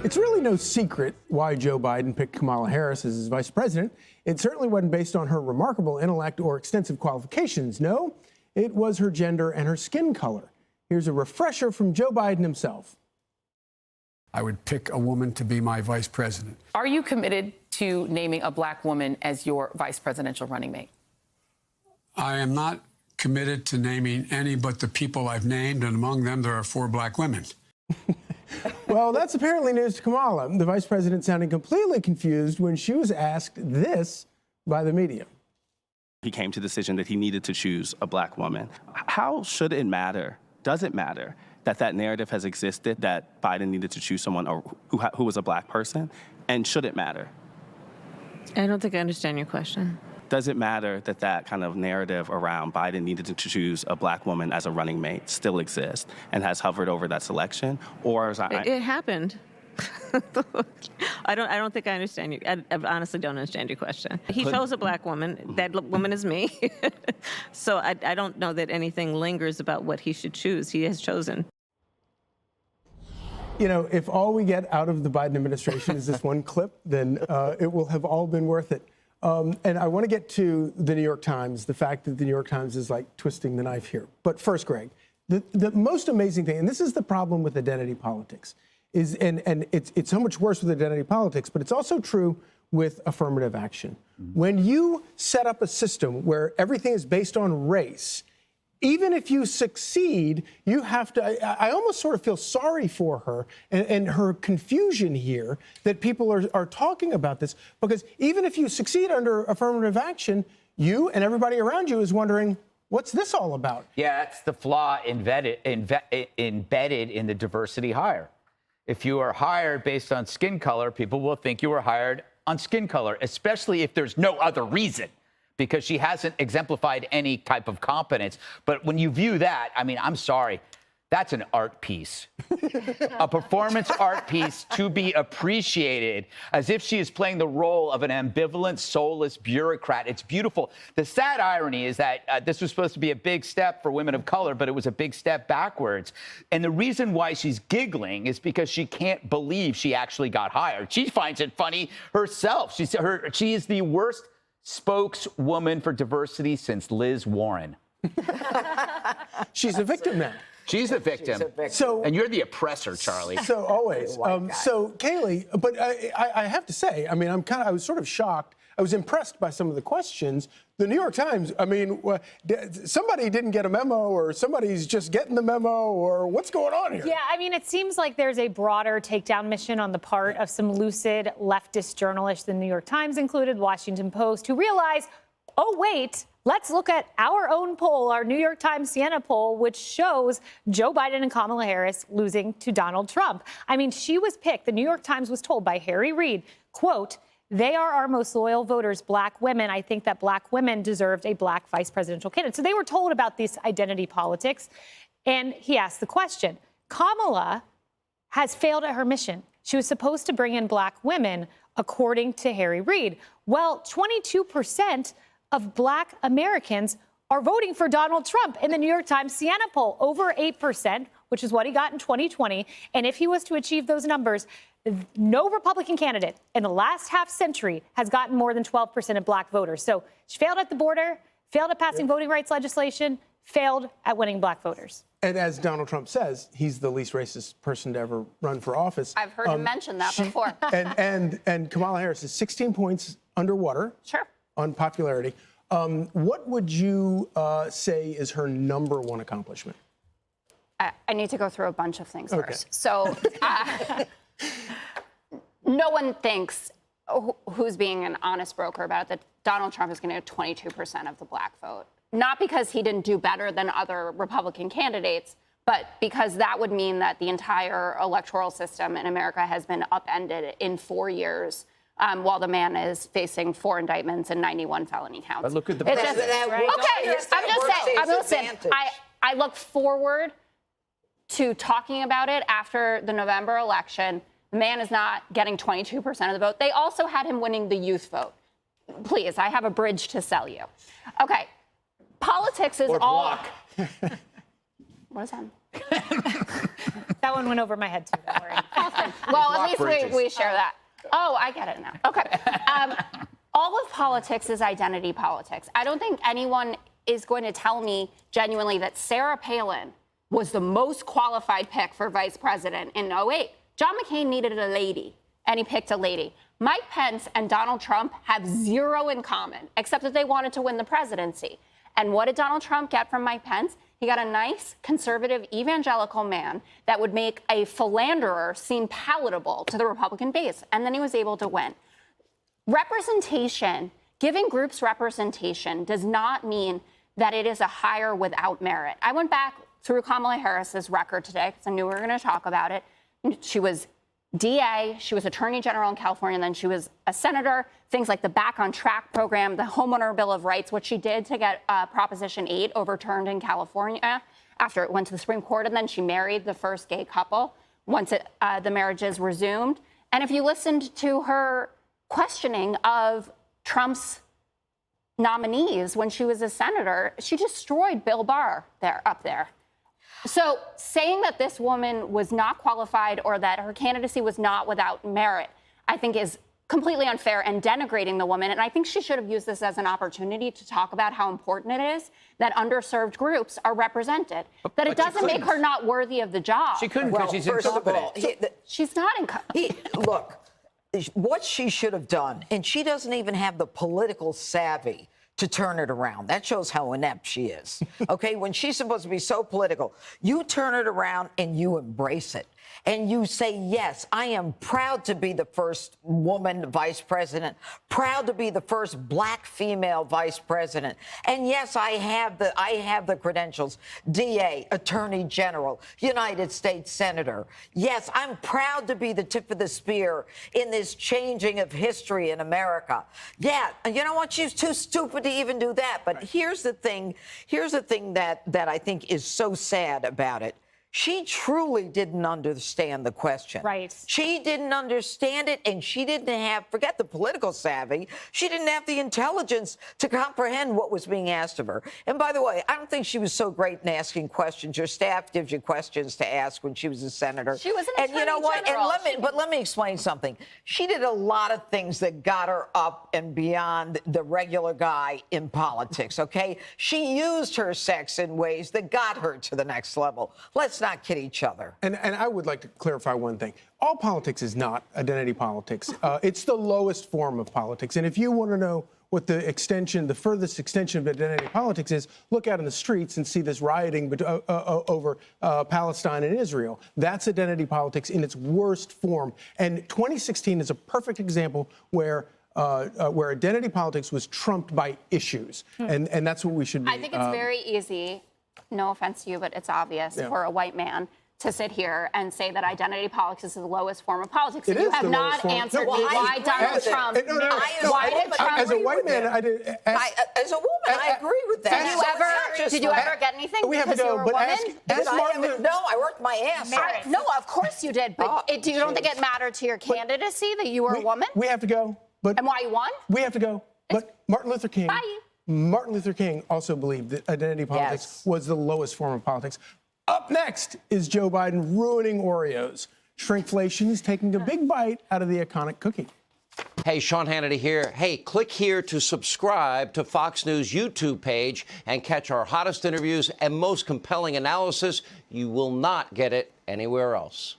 It's really no secret why Joe Biden picked Kamala Harris as his vice president. It certainly wasn't based on her remarkable intellect or extensive qualifications. No, it was her gender and her skin color. Here's a refresher from Joe Biden himself. I would pick a woman to be my vice president. Are you committed to naming a black woman as your vice presidential running mate? I am not committed to naming any but the people I've named, and among them there are 4 black women. Well, that's apparently news to Kamala. The vice president sounding completely confused when she was asked this by the media. He came to the decision that he needed to choose a black woman. How should it matter? Does it matter that that narrative has existed, that Biden needed to choose someone who was a black person? And should it matter? I don't think I understand your question. Does it matter that that kind of narrative around Biden needed to choose a black woman as a running mate still exists and has hovered over that selection? Or is it happened. I don't think I understand you. I honestly don't understand your question. He chose a black woman. That woman is me. So I don't know that anything lingers about what he should choose. He has chosen. You know, if all we get out of the Biden administration is this one clip, then it will have all been worth it. And I want to get to the New York Times, the fact that the New York Times is like twisting the knife here. But first, Greg, the most amazing thing, and this is the problem with identity politics, is and it's so much worse with identity politics, but it's also true with affirmative action. When you set up a system where everything is based on race, even if you succeed, you have to, I almost sort of feel sorry for her and her confusion here that people are talking about this, because even if you succeed under affirmative action, you and everybody around you is wondering, what's this all about? Yeah, that's the flaw embedded in the diversity hire. If you are hired based on skin color, people will think you were hired on skin color, especially if there's no other reason, because she hasn't exemplified any type of competence. But when you view that, I mean, I'm sorry, that's an art piece, a performance art piece to be appreciated as if she is playing the role of an ambivalent, soulless bureaucrat. It's beautiful. The sad irony is that this was supposed to be a big step for women of color, but it was a big step backwards. And the reason why she's giggling is because she can't believe she actually got hired. She finds it funny herself. She is the worst spokeswoman for diversity since Liz Warren. She's a victim now. She's a victim. So, and you're the oppressor, Charlie. So always. So Kayleigh, but I have to say, I mean, I was sort of shocked. I was impressed by some of the questions. The New York Times, I mean, somebody didn't get a memo, or somebody's just getting the memo, or what's going on here? Yeah, I mean, it seems like there's a broader takedown mission on the part of some lucid leftist journalists, the New York Times included, Washington Post, who realize, oh, wait, let's look at our own poll, our New York Times Siena poll, which shows Joe Biden and Kamala Harris losing to Donald Trump. I mean, she was picked, the New York Times was told by Harry Reid, quote, "They are our most loyal voters, black women. I think that black women deserved a black vice presidential candidate." So they were told about this identity politics. And he asked the question, Kamala has failed at her mission. She was supposed to bring in black women, according to Harry Reid. Well, 22% of black Americans are voting for Donald Trump in the New York Times Siena poll, over 8%, which is what he got in 2020. And if he was to achieve those numbers, no Republican candidate in the last half century has gotten more than 12% of black voters. So she failed at the border, failed at passing voting rights legislation, failed at winning black voters. And as Donald Trump says, he's the least racist person to ever run for office. I've heard him mention that before. And Kamala Harris is 16 points underwater on popularity. What would you say is her #1 accomplishment? I need to go through a bunch of things first. So no one thinks, who's being an honest broker about it, that Donald Trump is going to get 22% of the black vote. Not because he didn't do better than other Republican candidates, but because that would mean that the entire electoral system in America has been upended in 4 years, while the man is facing 4 indictments and 91 felony counts. But look at the president. Right? Okay, I'm just saying. I look forward to talking about it after the November election. The man is not getting 22% of the vote. They also had him winning the youth vote. Please, I have a bridge to sell you. Okay. Politics is all. Block. What is that? That one went over my head, too. Don't worry. Well, at least we share that. Oh, I get it now. Okay. All of politics is identity politics. I don't think anyone is going to tell me genuinely that Sarah Palin was the most qualified pick for vice president in 2008. John McCain needed a lady, and he picked a lady. Mike Pence and Donald Trump have zero in common, except that they wanted to win the presidency. And what did Donald Trump get from Mike Pence? He got a nice, conservative, evangelical man that would make a philanderer seem palatable to the Republican base. And then he was able to win. Representation, giving groups representation, does not mean that it is a hire without merit. I went back through Kamala Harris's record today because I knew we were going to talk about it. She was DA, she was Attorney General in California, and then she was a senator. Things like the Back on Track program, the Homeowner Bill of Rights, what she did to get Proposition 8 overturned in California after it went to the Supreme Court, and then she married the first gay couple once the marriages resumed. And if you listened to her questioning of Trump's nominees when she was a senator, she destroyed Bill Barr up there. So saying that this woman was not qualified or that her candidacy was not without merit, I think is completely unfair and denigrating the woman. And I think she should have used this as an opportunity to talk about how important it is that underserved groups are represented. That it doesn't make her not worthy of the job. She couldn't because she's incompetent. She's not incompetent. Look, what she should have done, and she doesn't even have the political savvy to turn it around. That shows how inept she is. Okay, when she's supposed to be so political, you turn it around and you embrace it. And you say, yes, I am proud to be the first woman vice president, proud to be the first black female vice president. And yes, I have the credentials, DA, Attorney General, United States Senator. Yes, I'm proud to be the tip of the spear in this changing of history in America. Yeah, you know what? She's too stupid to even do that. But here's the thing that I think is so sad about it. She truly didn't understand the question. Right. She didn't understand it, and she didn't have, forget the political savvy, she didn't have the intelligence to comprehend what was being asked of her. And by the way, I don't think she was so great in asking questions. Your staff gives you questions to ask when she was a senator. She was an and you know what? general. And let me explain something. She did a lot of things that got her up and beyond the regular guy in politics, okay? She used her sex in ways that got her to the next level. Let's not kid each other. And I would like to clarify one thing. All politics is not identity politics. It's the lowest form of politics. And if you want to know what the furthest extension of identity politics is, look out in the streets and see this rioting over Palestine and Israel. That's identity politics in its worst form. And 2016 is a perfect example where identity politics was trumped by issues. And that's what we should be. I think it's very easy, no offense to you, but it's obvious for a white man to sit here and say that identity politics is the lowest form of politics. It you is have the lowest not form. answered No, me why Donald Trump. Why did Trump? As a white man, I did. As a woman, I agree with that. Did you ever get anything We have because to you go, were a but woman? ask Martin Luther. No, I worked my ass off. No, of course you did. But you don't think it mattered to your candidacy that you were a woman? We have to go. But And why you won? We have to go. But Martin Luther King. Bye. Martin Luther King also believed that identity politics was the lowest form of politics. Up next is Joe Biden ruining Oreos. Shrinkflation is taking a big bite out of the iconic cookie. Hey, Sean Hannity here. Hey, click here to subscribe to Fox News YouTube page and catch our hottest interviews and most compelling analysis. You will not get it anywhere else.